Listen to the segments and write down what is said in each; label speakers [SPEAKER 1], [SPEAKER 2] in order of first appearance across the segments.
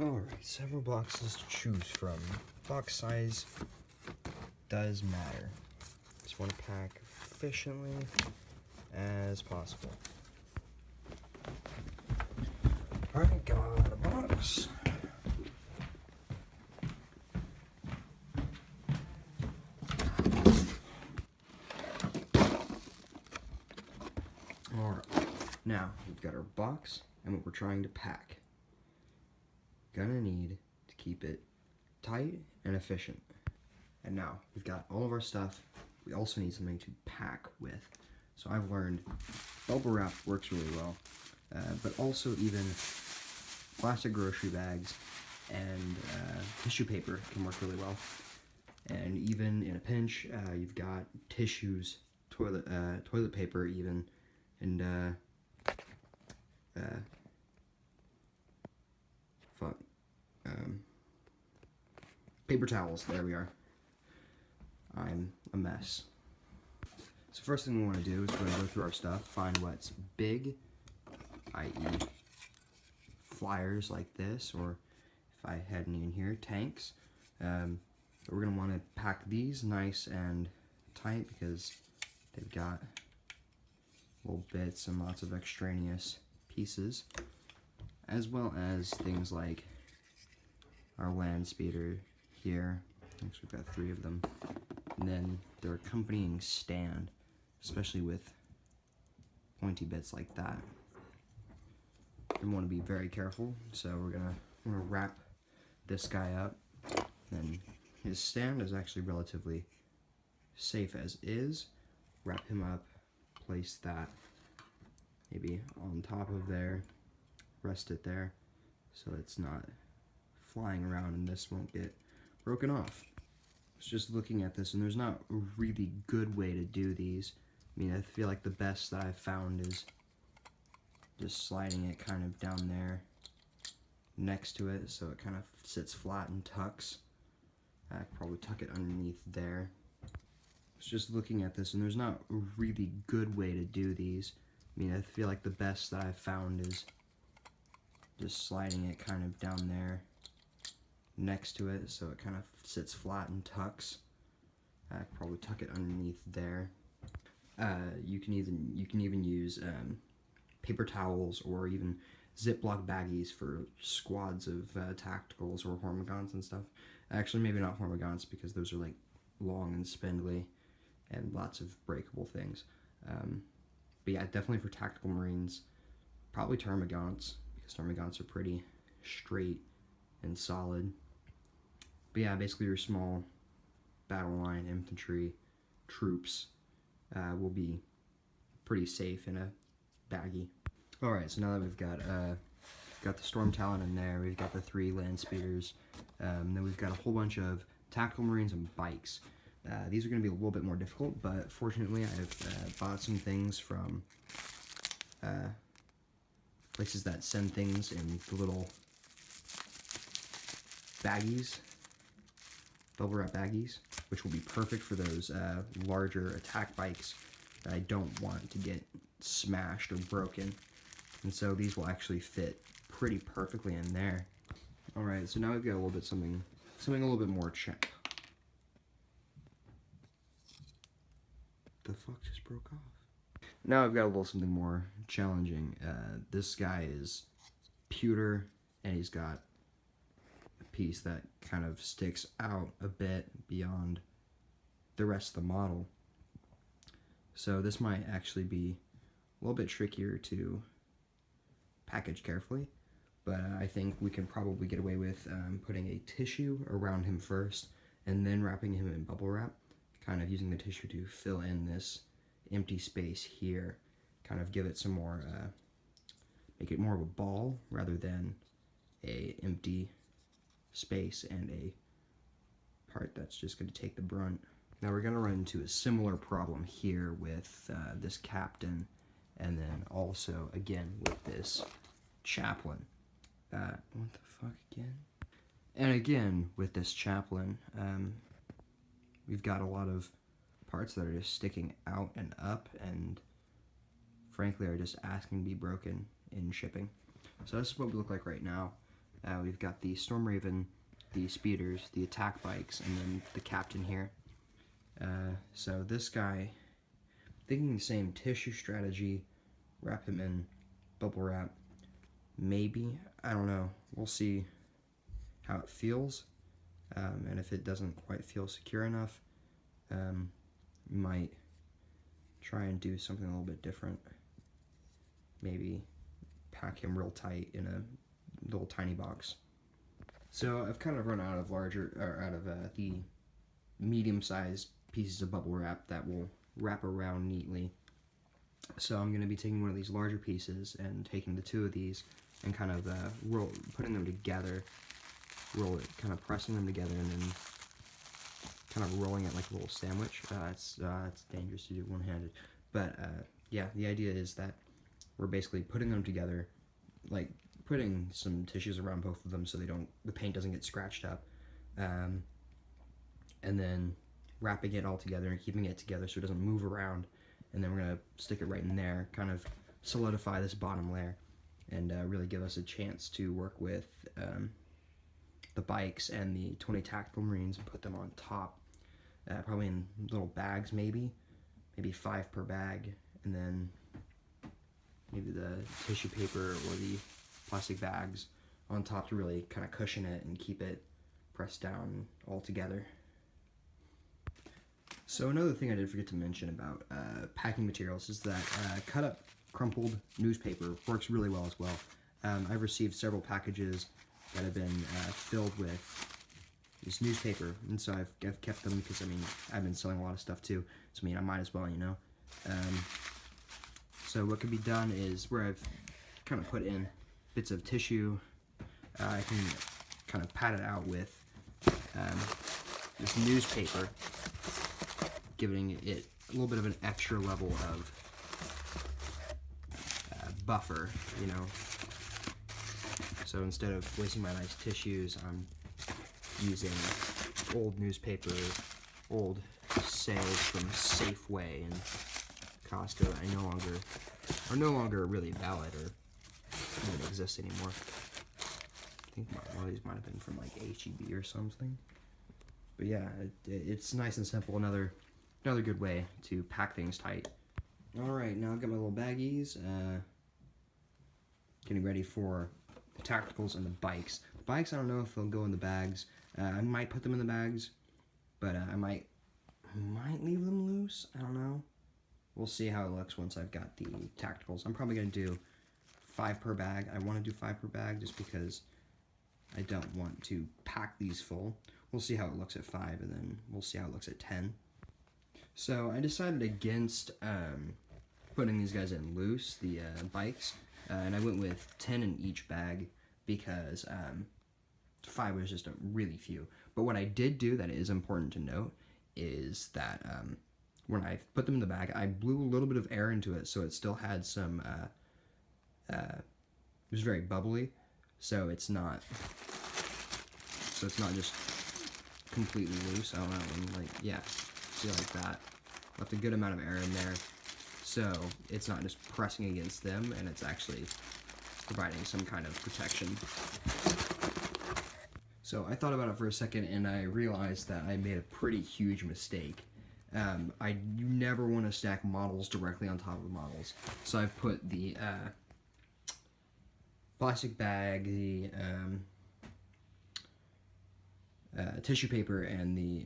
[SPEAKER 1] Alright, several boxes to choose from. Box size does matter. Just want to pack efficiently as possible. Alright, got a box. Alright, now we've got our box and what we're trying to pack. Gonna need to keep it tight and efficient. And now we've got all of our stuff. We also need something to pack with. So I've learned bubble wrap works really well, but also even plastic grocery bags and tissue paper can work really well. And even in a pinch, you've got tissues, toilet paper even, and paper towels. There we are. I'm a mess. So first thing we want to do is we're going to go through our stuff, find what's big, i.e. flyers like this, or if I had any in here, tanks. We're going to want to pack these nice and tight because they've got little bits and lots of extraneous pieces, as well as things like our land speeder here. Actually, we've got 3 of them. And then their accompanying stand, especially with pointy bits like that. We want to be very careful, so we're gonna wrap this guy up. Then his stand is actually relatively safe as is. Wrap him up, place that maybe on top of there, rest it there so it's not flying around and this won't get broken off. I was just looking at this and there's not a really good way to do these. I mean, I feel like the best that I've found is just sliding it kind of down there next to it so it kind of sits flat and tucks. I could probably tuck it underneath there. I was just looking at this and there's not a really good way to do these. I mean, I feel like the best that I've found is just sliding it kind of down there next to it so it kind of sits flat and tucks. I could probably tuck it underneath there. You can even use paper towels or even Ziploc baggies for squads of tacticals or hormagaunts and stuff. Actually, maybe not hormagaunts because those are like long and spindly and lots of breakable things. But yeah, definitely for tactical marines, probably termagaunts because termagaunts are pretty straight and solid. But yeah, basically your small battle line infantry troops will be pretty safe in a baggie. Alright, so now that we've got the Storm Talon in there, we've got the 3 land speeders, then we've got a whole bunch of tactical marines and bikes. These are going to be a little bit more difficult, but fortunately I've bought some things from places that send things in the little baggies, bubble wrap baggies, which will be perfect for those larger attack bikes that I don't want to get smashed or broken. And so these will actually fit pretty perfectly in there. Alright, so now we've got a little bit something a little bit more check. The fuck just broke off? Now I've got a little something more challenging. This guy is pewter and he's got a piece that kind of sticks out a bit beyond the rest of the model. So this might actually be a little bit trickier to package carefully, but I think we can probably get away with putting a tissue around him first and then wrapping him in bubble wrap, kind of using the tissue to fill in this empty space here, kind of give it some more, make it more of a ball rather than a empty space and a part that's just going to take the brunt. Now we're going to run into a similar problem here with this captain, and then also again with this chaplain. What the fuck again? And again with this chaplain, we've got a lot of parts that are just sticking out and up and frankly are just asking to be broken in shipping. So this is what we look like right now. We've got the Storm Raven, the speeders, the attack bikes, and then the captain here. So this guy, thinking the same tissue strategy, wrap him in bubble wrap. Maybe, I don't know. We'll see how it feels, and if it doesn't quite feel secure enough, we might try and do something a little bit different. Maybe pack him real tight in a little tiny box. So I've kind of run out of the medium-sized pieces of bubble wrap that will wrap around neatly. So I'm going to be taking one of these larger pieces and taking the two of these and kind of putting them together, kind of pressing them together, and then kind of rolling it like a little sandwich. It's dangerous to do one-handed, but yeah, the idea is that we're basically putting them together, like putting some tissues around both of them so the paint doesn't get scratched up, and then wrapping it all together and keeping it together so it doesn't move around, and then we're gonna stick it right in there, kind of solidify this bottom layer, and really give us a chance to work with the bikes and the 20 Tactical Marines and put them on top, probably in little bags, maybe 5 per bag, and then maybe the tissue paper or the plastic bags on top to really kind of cushion it and keep it pressed down all together. So another thing I did forget to mention about packing materials is that cut up crumpled newspaper works really well as well. I've received several packages that have been filled with this newspaper, and so I've kept them because, I mean, I've been selling a lot of stuff too, so I mean, I might as well, you know. So what can be done is where I've kind of put in bits of tissue, I can kind of pat it out with this newspaper, giving it a little bit of an extra level of buffer, you know. So instead of wasting my nice tissues, I'm using old newspaper, old sales from Safeway and Costco that are no longer really valid or don't exist anymore. I think one of these might have been from like H-E-B or something. But yeah, it's nice and simple. Another good way to pack things tight. Alright, now I've got my little baggies, getting ready for the tacticals and the bikes. The bikes, I don't know if they'll go in the bags. I might put them in the bags, but I might leave them loose. I don't know. We'll see how it looks once I've got the tacticals. I'm probably going to do 5 per bag. I want to do 5 per bag just because I don't want to pack these full. We'll see how it looks at 5, and then we'll see how it looks at 10. So I decided against putting these guys in loose, the bikes, and I went with 10 in each bag because 5 was just a really few. But what I did do that is important to note is that when I put them in the bag, I blew a little bit of air into it, so it still had some, it was very bubbly, so it's not just completely loose. I don't know, and like, yeah, see, like that. Left a good amount of air in there, so it's not just pressing against them, and it's actually providing some kind of protection. So I thought about it for a second, and I realized that I made a pretty huge mistake. You never want to stack models directly on top of models. So I've put the plastic bag, the tissue paper, and the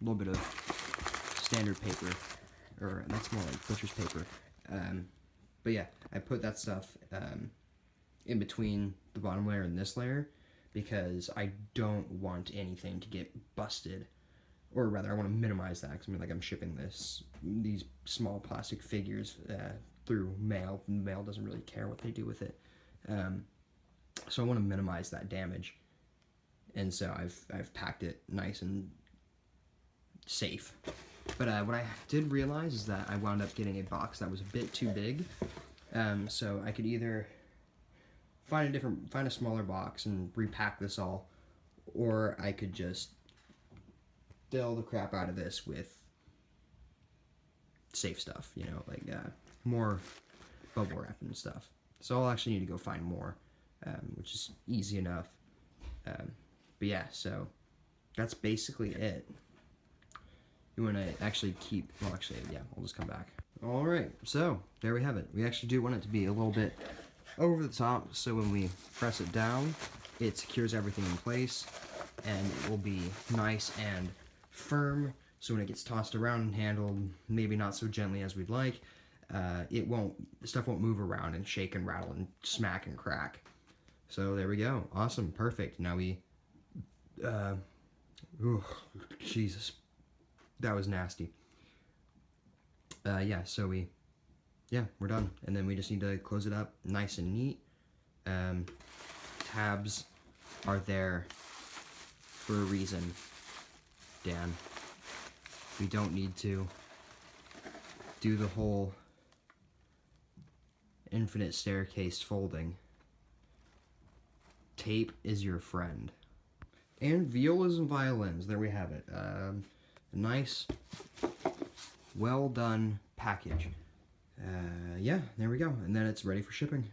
[SPEAKER 1] little bit of standard paper, or that's more like butcher's paper. But yeah, I put that stuff in between the bottom layer and this layer because I don't want anything to get busted. Or rather, I want to minimize that because I mean, like, I'm shipping these small plastic figures through mail. Mail doesn't really care what they do with it, so I want to minimize that damage. And so I've packed it nice and safe. But what I did realize is that I wound up getting a box that was a bit too big. So I could either find a smaller box and repack this all, or I could just fill the crap out of this with safe stuff, you know, like more bubble wrap and stuff. So I'll actually need to go find more, which is easy enough. But yeah, so that's basically it. You want to actually keep, well actually, yeah, I'll just come back. Alright, so there we have it. We actually do want it to be a little bit over the top, so when we press it down, it secures everything in place, and it will be nice and firm, so when it gets tossed around and handled, maybe not so gently as we'd like, stuff won't move around and shake and rattle and smack and crack. So there we go. Awesome. Perfect. Now we, Jesus, that was nasty. Yeah, so we're done. And then we just need to close it up nice and neat. Tabs are there for a reason, Dan. We don't need to do the whole infinite staircase folding. Tape is your friend. And violas and violins, there we have it. A nice, well done package. Yeah, there we go. And then it's ready for shipping.